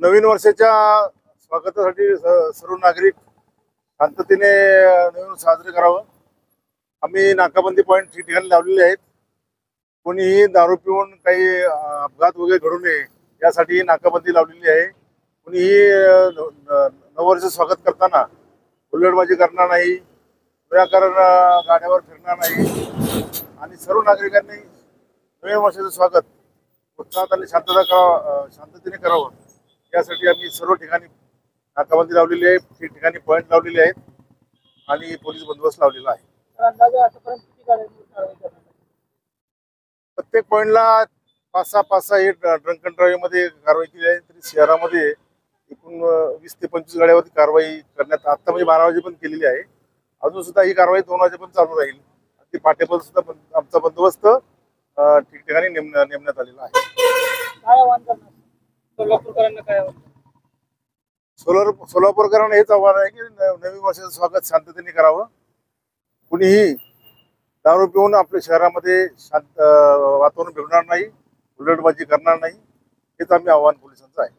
नवीन वर्षाच्या स्वागतासाठी सर्व नागरिक शांततेने नवीन वर्ष साजरे करावं। आम्ही नाकाबंदी पॉईंट ठिकठिकाणी लावलेले आहेत। कोणीही दारू पिऊन काही अपघात वगैरे घडू नये यासाठी नाकाबंदी लावलेली आहे। कोणीही नववर्ष स्वागत करताना हुल्लडबाजी करणार नाही, विनाकारण गाड्यावर फिरणार नाही आणि सर्व नागरिकांनी नवीन वर्षाचं स्वागत उत्साहात आणि शांततेने करावं यासाठी आम्ही सर्व ठिकाणी नाकाबंदी लावलेली आहे, ठिकठिकाणी पॉईंट लावलेले आहेत आणि पोलीस बंदोबस्त लावलेला आहे। प्रत्येक पॉईंटला 5-6 हे ड्रंक अँड ड्राईव्ह मध्ये कारवाई केली आहे। तरी शहरामध्ये एकूण 20 ते 25 गाड्यावरती कारवाई करण्यात आता म्हणजे 12 वाजेपर्यंत केलेली आहे। अजून सुद्धा ही कारवाई 2 वाजेपर्यंत चालू राहील। ती पाठेपर्यंत सुद्धा आमचा बंदोबस्त ठिकठिकाणी नेमण्यात आलेला आहे। काय आव्हान करणार सोलापूरकरांना? काय आव्हान सोलापूरकरांना हेच आव्हान आहे की नवीन वर्षाचं स्वागत शांततेने करावं। कुणीही दारू पिऊन आपल्या शहरामध्ये शांत वातावरण बिघडणार नाही, हुल्लडबाजी करणार नाही, हेच आम्ही आव्हान पोलिसांचं आहे।